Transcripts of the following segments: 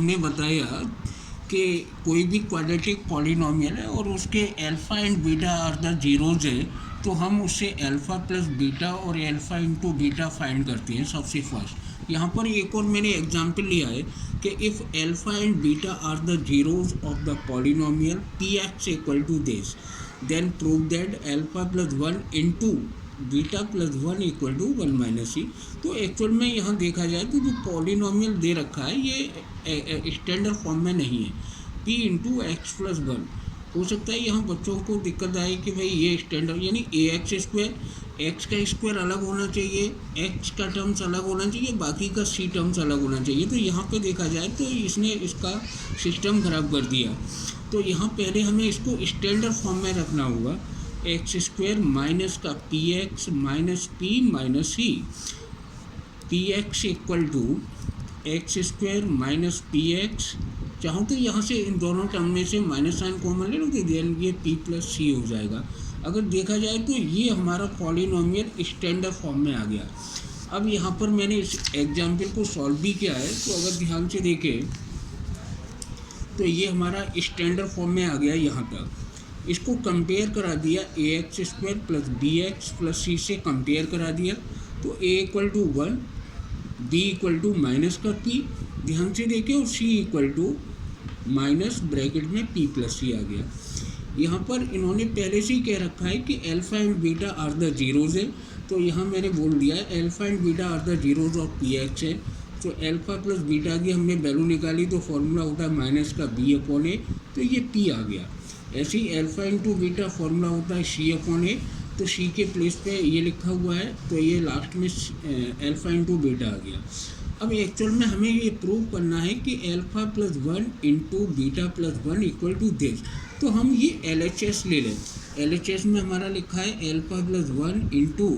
हमने बताया कि कोई भी क्वाड्रेटिक पॉलिनोमियल है और उसके alpha and beta are the zeros है, तो हम उससे अल्फ़ा प्लस बीटा और अल्फ़ा इंटू बीटा फाइंड करते हैं सबसे फर्स्ट। यहाँ पर एक और मैंने एग्जांपल लिया है कि if alpha and beta are the zeros of the polynomial p x equal to this, then prove that alpha plus one into beta plus one equal to one minus c. तो actual में यहाँ देखा जाए तो जो polynomial दे रखा है ये स्टैंडर्ड फॉर्म में नहीं है। p into x plus one, हो सकता है यहाँ बच्चों को दिक्कत आए कि भाई ये स्टैंडर्ड यानी ए एक्स स्क्वायर, एक्स का स्क्वायर अलग होना चाहिए, एक्स का टर्म्स अलग होना चाहिए, बाकी का सी टर्म्स अलग होना चाहिए। तो यहाँ पे देखा जाए तो इसने इसका सिस्टम खराब कर दिया। तो यहाँ पहले हमें इसको स्टैंडर्ड फॉर्म में रखना होगा, एक्स स्क्वायर माइनस का p x minus p minus c, p x equal to x square minus p x, चाहूँ तो यहाँ से इन दोनों टर्म में से माइनस साइन कॉमन ले लो तो देन ये पी प्लस सी हो जाएगा। अगर देखा जाए तो ये हमारा पॉलिनोमियल स्टैंडर्ड फॉर्म में आ गया। अब यहाँ पर मैंने इस एग्जाम्पल को सॉल्व भी किया है, तो अगर ध्यान से देखें तो ये हमारा स्टैंडर्ड फॉर्म में आ गया। यहाँ तक इसको कंपेयर करा दिया, a x square plus b x plus c से कंपेयर करा दिया, तो a equal to one, b equal to minus का पी, ध्यान से देखें, और c equal to minus bracket में पी प्लस सी आ गया। यहाँ पर इन्होंने पहले से ही कह रखा है कि alpha and beta are the zeros है, तो यहाँ मैंने बोल दिया है alpha and beta are the zeros of p x है। तो अल्फ़ा प्लस बीटा की हमने वैल्यू निकाली तो फॉर्मूला होता है माइनस का बी अपॉन ए, तो ये पी आ गया। ऐसे ही अल्फ़ा इंटू बीटा फॉर्मूला होता है सी अपॉन ए, तो सी के प्लेस पे ये लिखा हुआ है, तो ये लास्ट में अल्फ़ा इंटू बीटा आ गया। अब एक्चुअल में हमें ये प्रूव करना है कि alpha plus one into beta plus one equal to this, तो हम ये LHS ले लें। LHS में हमारा लिखा है alpha plus one into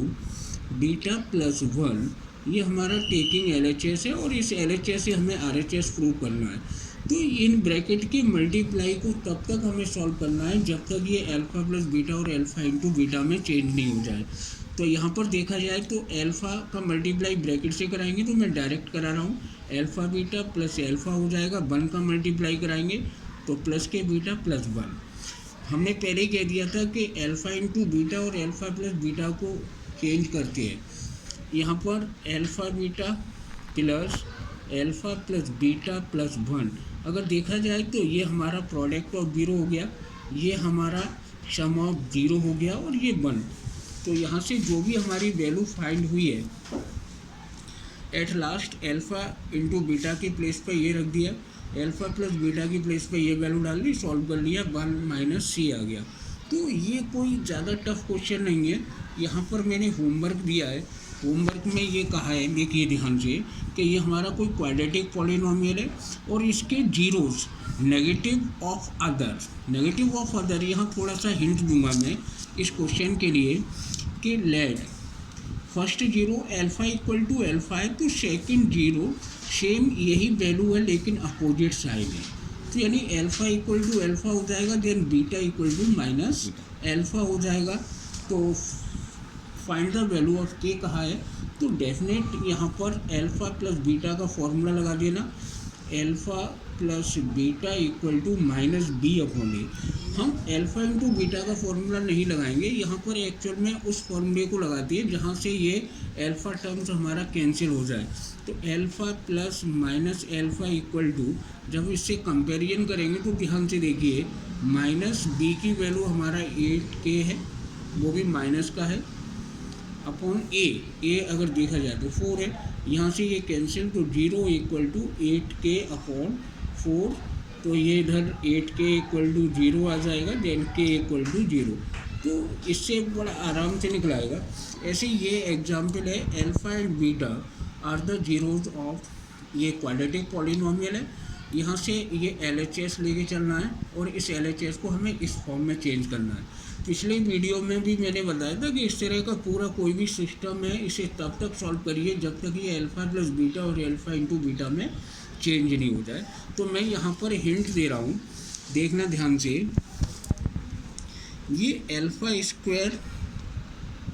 beta plus one, ये हमारा टेकिंग LHS है, और इस LHS से हमें RHS प्रूव करना है। तो इन ब्रैकेट के मल्टीप्लाई को तब तक हमें सॉल्व करना है जब तक ये अल्फ़ा प्लस बीटा और अल्फ़ा इंटू बीटा में चेंज नहीं हो जाए। तो यहाँ पर देखा जाए तो अल्फ़ा का मल्टीप्लाई ब्रैकेट से कराएंगे, तो मैं डायरेक्ट करा रहा हूँ, अल्फ़ा बीटा प्लस अल्फ़ा हो जाएगा, वन का मल्टीप्लाई कराएंगे तो प्लस के बीटा प्लस वन। हमने पहले ही कह दिया था कि अल्फ़ा इंटू बीटा और अल्फ़ा प्लस बीटा को चेंज करते हैं। यहाँ पर alpha beta plus alpha plus beta plus one, अगर देखा जाए तो ये हमारा प्रोडक्ट ऑफ ज़ीरो हो गया, ये हमारा सम ऑफ ज़ीरो हो गया, और ये वन। तो यहाँ से जो भी हमारी वैल्यू फाइंड हुई है at last alpha into beta की प्लेस पे ये रख दिया, अल्फ़ा प्लस बीटा की प्लेस पे ये वैल्यू डाल दी, सॉल्व कर लिया, वन माइनस सी आ गया। तो ये कोई ज़्यादा टफ क्वेश्चन नहीं है। यहाँ पर मैंने होमवर्क दिया है, होमवर्क में ये कहा है, देखिए ध्यान से, कि ये हमारा कोई क्वाड्रेटिक पॉलिनोमियल है और इसके zeros negative of other, negative of other, यहाँ थोड़ा सा हिंट दूंगा मैं इस क्वेश्चन के लिए कि let first zero alpha equal to alpha है, तो सेकंड जीरो सेम यही वैल्यू है लेकिन अपोजिट साइड है, तो यानी अल्फ़ा इक्वल टू अल्फ़ा हो जाएगा, then beta equal to minus alpha हो जाएगा। तो फाइंड द वैल्यू ऑफ के कहा है, तो डेफिनेट यहाँ पर अल्फ़ा प्लस बीटा का फॉर्मूला लगा देना, alpha plus beta equal to minus b upon a. हम अल्फ़ा इंटू बीटा का फॉर्मूला नहीं लगाएंगे, यहाँ पर एक्चुअल में उस फॉर्मूले को लगाती है जहाँ से ये अल्फ़ा टर्म्स हमारा कैंसिल हो जाए। तो alpha plus minus alpha equal to, जब इससे कंपेरिजन करेंगे तो ध्यान से देखिए, माइनस बी की वैल्यू हमारा 8k है, वो भी माइनस का है, अपॉन ए अगर देखा जाए तो 4 है, यहाँ से ये कैंसिल, तो 0 इक्वल टू 8k अपॉन 4, तो ये इधर 8k इक्वल टू 0 आ जाएगा, देन k इक्वल टू 0, तो इससे बड़ा आराम से निकलाएगा। ऐसे ये एग्जाम्पल है, alpha and beta are the zeros of, ये क्वाड्रेटिक पॉलिनोमियल है, यहाँ से ये LHS लेके चलना है और इस LHS को हमें इस फॉर्म में चेंज करना है। पिछले वीडियो में भी मैंने बताया था कि इस तरह का पूरा कोई भी सिस्टम है, इसे तब तक सॉल्व करिए जब तक ये अल्फ़ा प्लस बीटा और अल्फ़ा इंटू बीटा में चेंज नहीं हो जाए। तो मैं यहाँ पर हिंट दे रहा हूँ, देखना ध्यान से, ये alpha square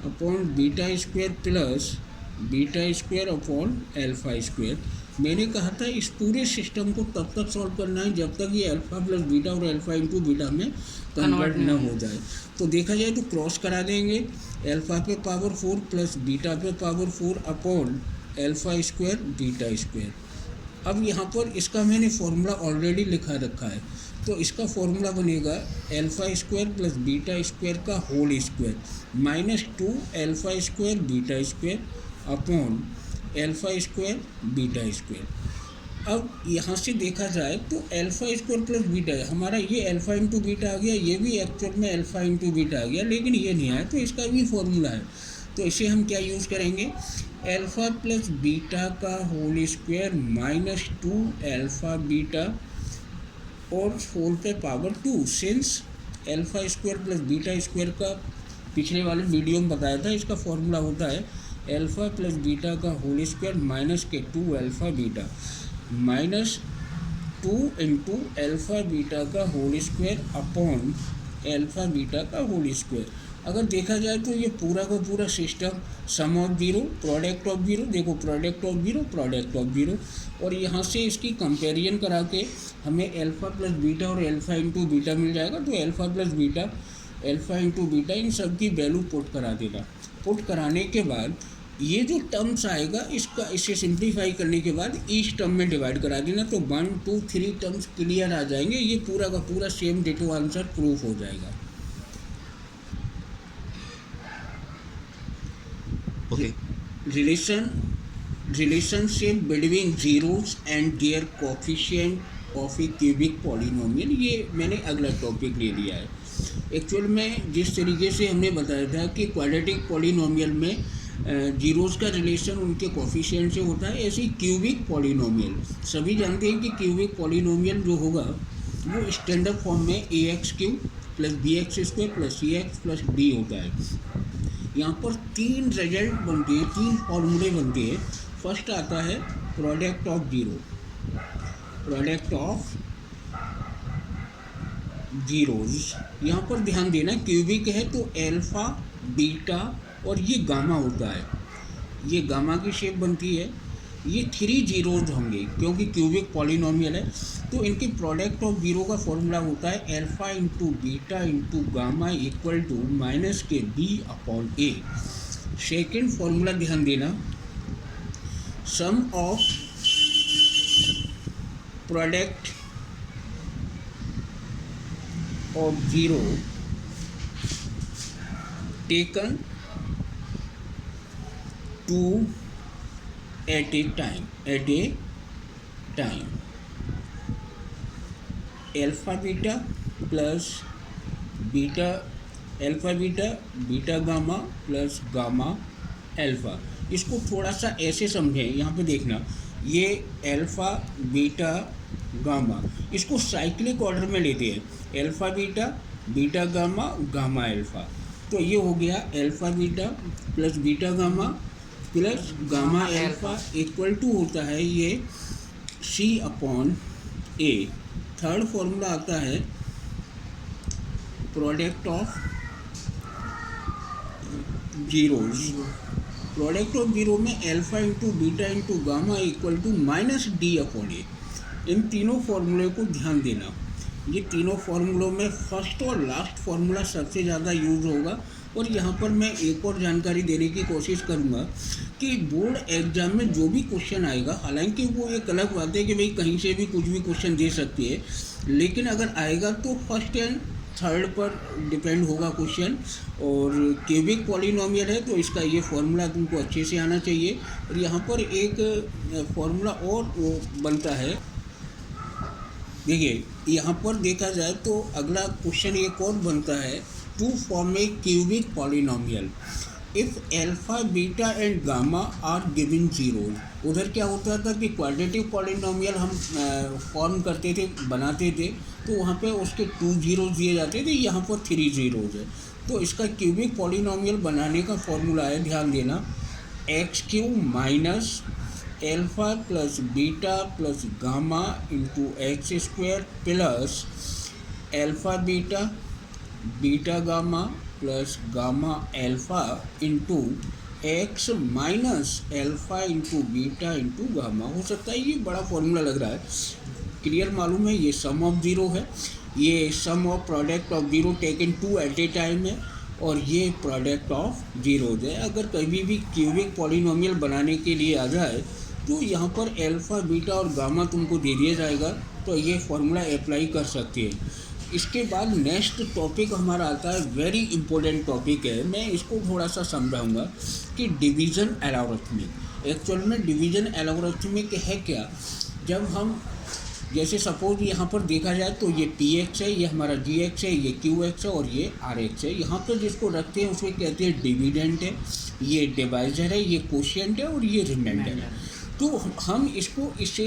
upon beta square plus beta square upon alpha square, मैंने कहा था इस पूरे सिस्टम को तब तक सॉल्व करना है जब तक ये अल्फ़ा प्लस बीटा और अल्फ़ा इंटू बीटा में कन्वर्ट न हो जाए। तो देखा जाए तो क्रॉस करा देंगे, अल्फ़ा पे पावर 4 प्लस बीटा पे power 4 upon alpha square beta square. अब यहाँ पर इसका मैंने फॉर्मूला ऑलरेडी लिखा रखा है, तो इसका फॉर्मूला बनेगा alpha square plus beta square का whole square minus 2 alpha square beta square upon alpha square beta square. अब यहाँ से देखा जाए तो अल्फ़ा स्क्वायर प्लस बीटा है हमारा, ये अल्फ़ा इंटू बीटा आ गया, ये भी एक्चुअल में अल्फ़ा इंटू बीटा आ गया, लेकिन ये नहीं आया, तो इसका भी फॉर्मूला है। तो इसे हम क्या यूज़ करेंगे, अल्फ़ा प्लस बीटा का whole square minus 2 alpha beta और 4 पे power 2। Since alpha square plus beta square का पिछले वाले वीडियो में बताया था, इसका फॉर्मूला होता है अल्फ़ा प्लस बीटा का होल स्क्वायर माइनस के 2 alpha beta minus 2 into alpha beta का whole square upon alpha beta का होल स्क्वायर। अगर देखा जाए तो ये पूरा का पूरा system sum of zero product of zero, देखो product of zero product of zero, और यहाँ से इसकी कंपेरिजन करा के हमें अल्फ़ा प्लस बीटा और अल्फ़ा इंटू बीटा मिल जाएगा। तो alpha plus beta alpha into beta इन सब की वैल्यू पुट करा देगा। पुट कराने के बाद ये जो टर्म्स आएगा इसका इसे सिंप्लीफाई करने के बाद ईच टर्म में डिवाइड करा देना, तो 1 2 3 टर्म्स क्लियर आ जाएंगे, ये पूरा का पूरा सेम डिटो आंसर प्रूफ हो जाएगा। Okay, relationship between zeros and their coefficient of a cubic polynomial, ये मैंने अगला टॉपिक ले लिया है। एक्चुअल में जिस तरीके से हमने बताया था कि क्वाड्रेटिक पॉलिनोमियल में जीरोस का रिलेशन उनके कोफिशिएंट से होता है, ऐसे ही क्यूबिक पॉलिनोमियल सभी जानते हैं कि क्यूबिक पॉलिनोमियल जो होगा वो स्टैंडर्ड फॉर्म में a x cube plus b x square plus c x plus d होता है। यहाँ पर 3 रिजल्ट बनते हैं, 3 फॉर्मूले बनते हैं। फर्स्ट आता है product of zero, product of zeros. यहाँ पर ध्यान देना क्यूबिक है तो अल्फ़ा बीटा और ये गामा होता है, ये गामा की शेप बनती है। ये 3 जीरोज होंगे क्योंकि क्यूबिक पॉलिनोमियल है, तो इनके प्रोडक्ट ऑफ जीरो का फॉर्मूला होता है alpha into beta into gamma equal to minus के b upon a. Second formula ध्यान देना, sum of product of zero taken to at a time alpha beta plus beta alpha beta beta gamma plus gamma alpha. इसको थोड़ा सा ऐसे समझें, यहाँ पे देखना, ये अल्फ़ा बीटा गामा, इसको साइक्लिक ऑर्डर में लेते हैं, alpha beta beta gamma gamma alpha. तो ये हो गया alpha beta plus beta gamma plus gamma alpha equal to होता है ये c upon a. Third formula आता है product of zeros, product of zero में alpha into beta into gamma equal to minus d upon a. इन तीनों फार्मूले को ध्यान देना, ये तीनों फार्मूलों में फर्स्ट और लास्ट फार्मूला सबसे ज़्यादा यूज़ होगा। और यहाँ पर मैं एक और जानकारी देने की कोशिश करूँगा कि बोर्ड एग्जाम में जो भी क्वेश्चन आएगा, हालांकि वो एक अलग बात है कि भाई कहीं से भी कुछ भी क्वेश्चन दे सकती है, लेकिन अगर आएगा तो फर्स्ट एंड थर्ड पर डिपेंड होगा क्वेश्चन। और क्यूबिक पॉलिनोमियल है तो इसका ये फार्मूला तुमको अच्छे से आना चाहिए। और यहाँ पर एक फार्मूला और वो बनता है, देखिए यहाँ पर देखा जाए तो अगला क्वेश्चन एक और बनता है, to form a cubic polynomial if alpha beta and gamma are given zeros. उधर क्या होता था कि क्वाड्रेटिक पॉलिनोमियल हम फॉर्म करते थे, बनाते थे, तो वहाँ पे उसके 2 जीरोज दिए जाते थे, यहाँ पर 3 जीरोज है। तो इसका क्यूबिक पॉलिनोमियल बनाने का फॉर्मूला है, ध्यान देना, x cube minus alpha plus beta plus gamma into x square plus alpha beta beta gamma plus gamma alpha into x minus alpha into beta into gamma. हो सकता है ये बड़ा फॉर्मूला लग रहा है, क्लियर मालूम है, ये सम ऑफ ज़ीरो है, ये sum of product of zero taken to at a time है, और ये प्रोडक्ट ऑफ जीरोज है। अगर कभी भी क्यूबिक पॉलिनोमियल बनाने के लिए आ जाए तो यहाँ पर एल्फ़ा बीटा और गामा तुमको दे दिया जाएगा, तो ये फॉर्मूला अप्लाई कर सकते हैं। इसके बाद नेक्स्ट टॉपिक हमारा आता है, वेरी इंपॉर्टेंट टॉपिक है, मैं इसको थोड़ा सा समझाऊंगा कि डिवीज़न एल्गोरिथमिक। एक्चुअल में डिवीज़न एल्गोरिथमिक है क्या? जब हम जैसे सपोज यहाँ पर देखा जाए तो ये पी एक्स है, ये हमारा जी एक्स है, ये क्यू एक्स है और ये आर एक्स है। यहाँ पर जिसको रखते हैं उसको कहते हैं डिविडेंट है, ये डिवाइजर है, ये कोशिएंट है और ये रिमाइंडर है। तो हम इसको इसे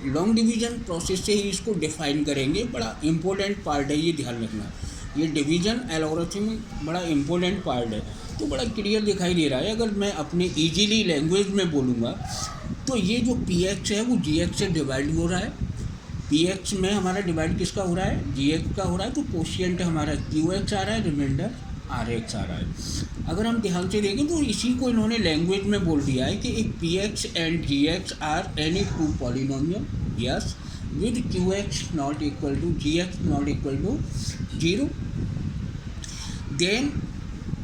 लॉन्ग डिवीज़न प्रोसेस से ही इसको डिफाइन करेंगे। बड़ा इम्पोर्टेंट पार्ट है, ये ध्यान रखना। ये डिवीज़न एल्गोरिथम बड़ा इम्पोर्टेंट पार्ट है, तो बड़ा क्लियर दिखाई दे रहा है। अगर मैं अपने ईजीली लैंग्वेज में बोलूँगा तो ये जो पी एक्स है वो जी एक्स से डिवाइड हो रहा है। पी एक्स में हमारा डिवाइड किसका हो रहा है? जी एक्स का हो रहा है। तो कोशिएंट हमारा क्यू एक्स आ रहा है, रिमाइंडर आर एक्स आ रहा है। अगर हम ध्यान से देखें तो इसी को इन्होंने लैंग्वेज में बोल दिया है कि एक p x and g x are any two polynomial, yes, with q x not equal to g x not equal to zero. Then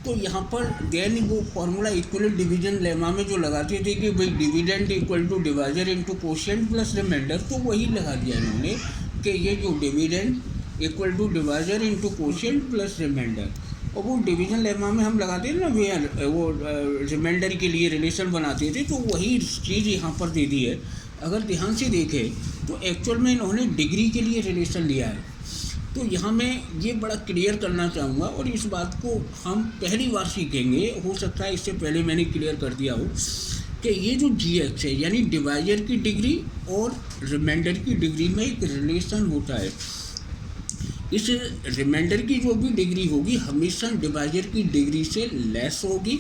तो यहाँ पर देन वो फॉर्मूला इक्वल डिवीजन लेमा में जो लगाते थे कि भाई dividend equal to divisor into quotient plus remainder, तो वही लगा दिया इन्होंने कि ये जो dividend equal to divisor into quotient plus remainder. और वो डिवीजन लेमा में हम लगाते थे ना, वो रिमाइंडर के लिए रिलेशन बनाते थे, तो वही चीज़ यहाँ पर दे दी है। अगर ध्यान से देखें तो एक्चुअल में इन्होंने डिग्री के लिए रिलेशन लिया है। तो यहाँ मैं ये बड़ा क्लियर करना चाहूँगा, और इस बात को हम पहली बार सीखेंगे, हो सकता है इससे पहले मैंने क्लियर कर दिया हो, कि ये जो जी एक्स है यानी डिवाइजर की डिग्री और रिमाइंडर की डिग्री में एक रिलेशन होता है। इस रिमाइंडर की जो भी डिग्री होगी हमेशा डिवाइजर की डिग्री से लेस होगी।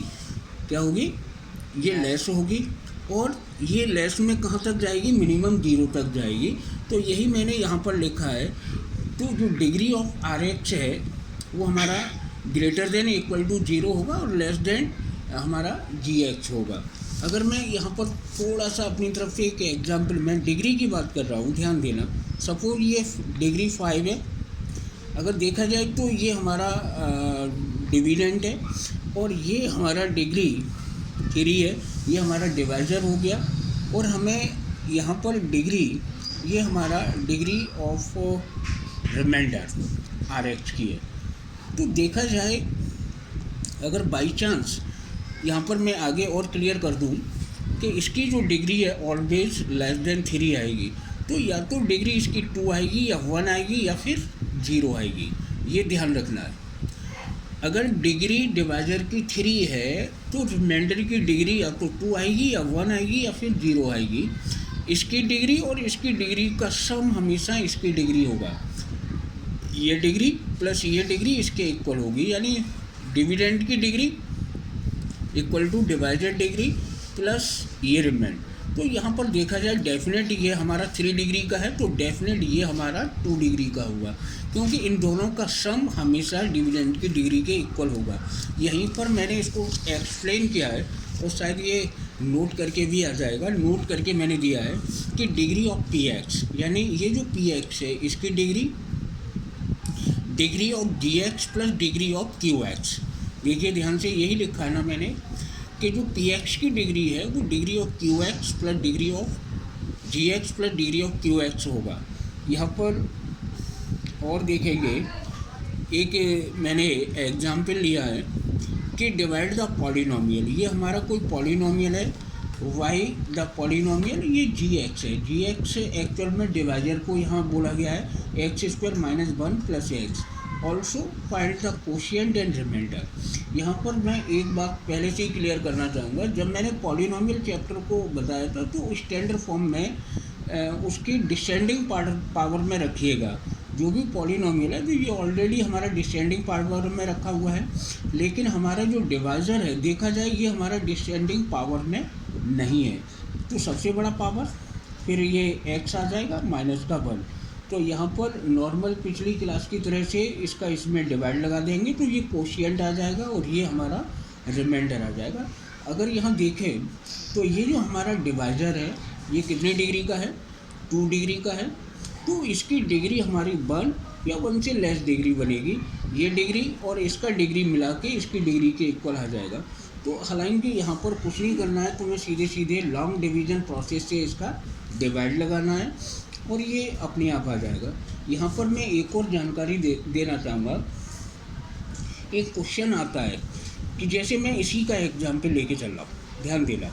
क्या होगी? ये लेस होगी, और ये लेस में कहाँ तक जाएगी? मिनिमम जीरो तक जाएगी। तो यही मैंने यहाँ पर लिखा है। तो जो डिग्री ऑफ आर एक्स है वो हमारा greater than equal to zero होगा और लेस देन हमारा जी एक्स होगा। अगर मैं यहाँ पर थोड़ा सा अपनी तरफ से एक एग्जांपल, मैं डिग्री की बात कर रहा हूँ, ध्यान देना। सपोज ये डिग्री 5 है, अगर देखा जाए तो ये हमारा डिविडेंट है, और ये हमारा डिग्री 3 है, ये हमारा डिवाइजर हो गया। और हमें यहाँ पर डिग्री, ये हमारा degree of remainder r x की है। तो देखा जाए अगर बाई चांस यहाँ पर मैं आगे और क्लियर कर दूँ कि इसकी जो डिग्री है ऑलवेज लेस देन 3 आएगी, तो या तो डिग्री इसकी 2 आएगी या 1 आएगी या फिर 0 आएगी, ये ध्यान रखना है। अगर डिग्री डिवाइजर की 3 है तो रिमाइंडर की डिग्री या तो 2 आएगी या 1 आएगी या फिर 0 आएगी। इसकी डिग्री और इसकी डिग्री का सम हमेशा इसकी डिग्री होगा। ये डिग्री प्लस ये डिग्री इसके इक्वल होगी, यानी डिविडेंड की degree equal to divisor degree plus ये रिमाइंड। तो यहाँ पर देखा जाए डेफिनेट ये हमारा 3 डिग्री का है, तो डेफिनेट ये हमारा 2 डिग्री का होगा, क्योंकि इन दोनों का सम हमेशा डिविडेंड की डिग्री के इक्वल होगा। यहीं पर मैंने इसको एक्सप्लेन किया है, और शायद ये नोट करके भी आ जाएगा। नोट करके मैंने दिया है कि डिग्री ऑफ पी एक्स, यानी ये जो पी एक्स है इसकी degree of g x plus degree of q x. देखिए ध्यान से, यही लिखा है ना मैंने कि जो पी एक्स की डिग्री है वो degree of q x plus degree of g x plus degree of q x होगा। यहाँ पर और देखेंगे, एक मैंने एग्जाम्पल लिया है कि डिवाइड द पॉलिनोमियल। ये हमारा कोई पॉलिनोमियल है, वाई द पॉलिनोमियल, ये जी एक्स है। जी एक्स एक्चुअल में डिवाइजर को यहाँ बोला गया है x square minus 1 plus x. Also find the quotient and remainder. यहाँ पर मैं एक बात पहले से ही क्लियर करना चाहूँगा, जब मैंने पॉलिनोमियल चैप्टर को बताया था तो स्टैंडर्ड फॉर्म में उसकी डिसेंडिंग पावर में रखिएगा। जो भी पॉलिनोमियल है तो ये ऑलरेडी हमारा डिसेंडिंग पावर में रखा हुआ है, लेकिन हमारा जो डिवाइजर है देखा जाए ये हमारा डिसेंडिंग पावर में नहीं है। तो सबसे बड़ा पावर फिर ये x आ जाएगा माइनस का 1। तो यहाँ पर नॉर्मल पिछली क्लास की तरह से इसका इसमें डिवाइड लगा देंगे तो ये कोशिएंट आ जाएगा, और ये हमारा रिमाइंडर आ जाएगा। अगर यहाँ देखें तो ये जो हमारा डिवाइज़र है ये कितने डिग्री का है, 2 डिग्री का है, तो इसकी डिग्री हमारी 1 या 1 से लेस डिग्री बनेगी। ये डिग्री और इसका डिग्री मिला के इसकी डिग्री के इक्वल आ जाएगा। तो हालांकि यहाँ पर कुछ नहीं करना है, तुम्हें सीधे सीधे लॉन्ग डिवीज़न प्रोसेस से इसका डिवाइड लगाना है और ये अपने आप आ जाएगा। यहाँ पर मैं एक और जानकारी देना चाहूँगा। एक क्वेश्चन आता है कि जैसे मैं इसी का एग्जाम्पल लेके चल रहा हूँ, ध्यान देना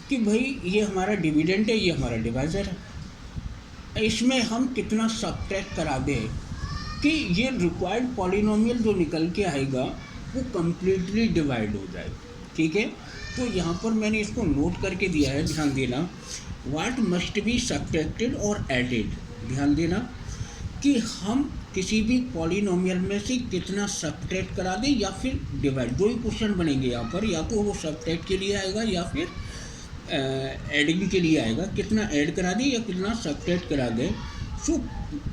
कि भाई ये हमारा डिविडेंड है, ये हमारा डिवाइज़र है, इसमें हम कितना सब्ट्रैक्ट करा दें कि ये रिक्वायर्ड पॉलिनोमियल जो निकल के आएगा वो कम्प्लीटली डिवाइड हो जाए। ठीक है, तो यहाँ पर मैंने इसको नोट करके दिया है, ध्यान देना। व्हाट मस्ट बी सब्ट्रैक्टेड और एडेड, ध्यान देना कि हम किसी भी पॉलिनोमियल में से कितना सब्ट्रैक्ट करा दें या फिर डिवाइड, दो ही क्वेश्चन बनेंगे यहाँ पर, या तो वो सब्ट्रैक्ट के लिए आएगा या फिर एडिंग के लिए आएगा। कितना ऐड करा दें या कितना सब्ट्रैक्ट करा दें, सो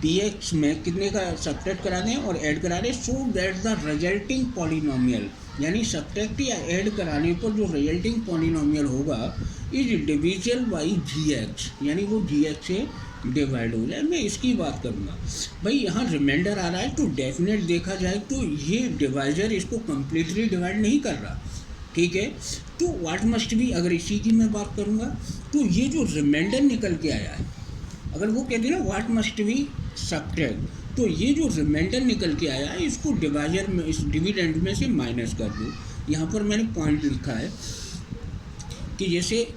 px में कितने का सब्ट्रैक्ट करा दें और ऐड करा दें, so that the resulting polynomial, यानी सब्ट्रैक्ट या ऐड कराने पर जो रिजल्टिंग पॉलिनोमियल होगा इज डिविजिबल बाई gx, यानी वो gx से डिवाइड हो जाए। मैं इसकी बात करूँगा। भाई यहाँ रिमाइंडर आ रहा है तो डेफिनेट देखा जाए तो ये डिवाइजर इसको कम्प्लीटली डिवाइड नहीं कर रहा। ठीक है, तो व्हाट मस्ट बी, अगर इसी की मैं बात करूँगा तो ये जो रिमाइंडर निकल के आया है, अगर वो कहते हैं ना व्हाट मस्ट बी सब्ट्रैक्ट, तो ये जो रिमाइंडर निकल के आया है इसको डिवाइजर में, इस डिविडेंड में से माइनस कर दो। यहाँ पर मैंने पॉइंट लिखा है कि जैसे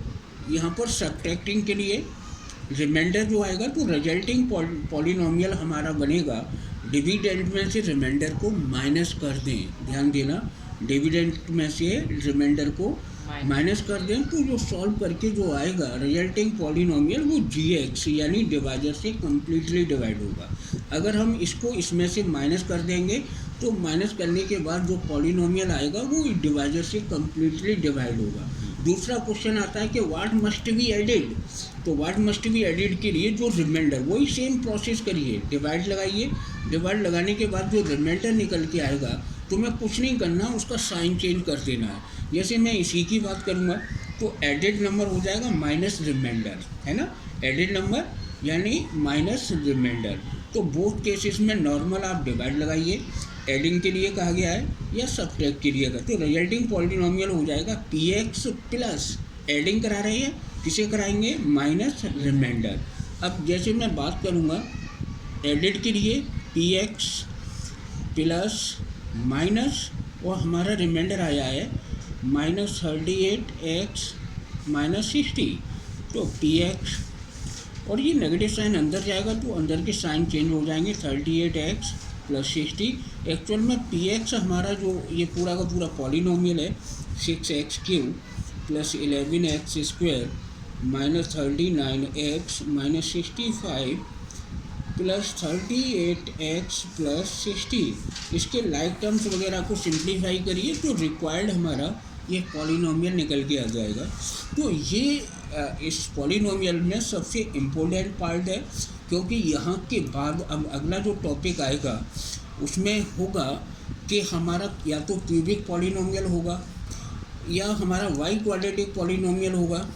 यहाँ पर सब्ट्रैक्टिंग के लिए रिमाइंडर जो आएगा तो रिजल्टिंग पॉलिनोमियल हमारा बनेगा, डिविडेंड में से रिमाइंडर को माइनस कर दें, ध्यान देना, डिविडेंड में से रिमाइंडर को माइनस कर दें तो जो सॉल्व करके जो आएगा रिजल्टिंग पॉलिनोमियल वो gx यानी डिवाइजर से कम्प्लीटली डिवाइड होगा। अगर हम इसको इसमें से माइनस कर देंगे तो माइनस करने के बाद जो पॉलिनोमियल आएगा वो डिवाइजर से कम्प्लीटली डिवाइड होगा। दूसरा क्वेश्चन आता है कि व्हाट मस्ट बी एडेड, तो व्हाट मस्ट बी एडेड के लिए जो रिमाइंडर, वही सेम प्रोसेस करिए, डिवाइड लगाइए, डिवाइड लगाने के बाद जो रिमाइंडर निकल के आएगा तुम्हें कुछ नहीं करना, उसका साइन चेंज कर देना है। जैसे मैं इसी की बात करूँगा तो एडेड नंबर हो जाएगा माइनस रिमाइंडर, है ना, एडेड नंबर यानी माइनस रिमाइंडर। तो बोथ केसेस में नॉर्मल आप डिवाइड लगाइए, एडिंग के लिए कहा गया है या सब्ट्रैक्ट के लिए, तो रिजल्टिंग पॉलिनोमियल हो जाएगा px प्लस, एडिंग करा रहे हैं, किसे कराएंगे, माइनस रिमाइंडर। अब जैसे मैं बात करूँगा एडेड के लिए px प्लस माइनस और हमारा रिमाइंडर आया है माइनस 38x माइनस 60, तो px और ये नेगेटिव साइन अंदर जाएगा तो अंदर के साइन चेंज हो जाएंगे, 38x प्लस 60। एक्चुअल में px हमारा जो ये पूरा का पूरा पॉलिनोमियल है 6x³ plus 11x² minus 39x minus 65 plus 38x plus 60, इसके लाइक टर्म्स वगैरह को सिंप्लीफाई करिए तो रिक्वायर्ड हमारा ये पॉलिनोमियल निकल के आ जाएगा। तो ये इस पॉलिनोमियल में सबसे इम्पोर्टेंट पार्ट है, क्योंकि यहाँ के बाद अब अगला जो टॉपिक आएगा उसमें होगा कि हमारा या तो क्यूबिक पॉलिनोमियल होगा या हमारा वाई क्वाड्रेटिक पॉलिनोमियल होगा,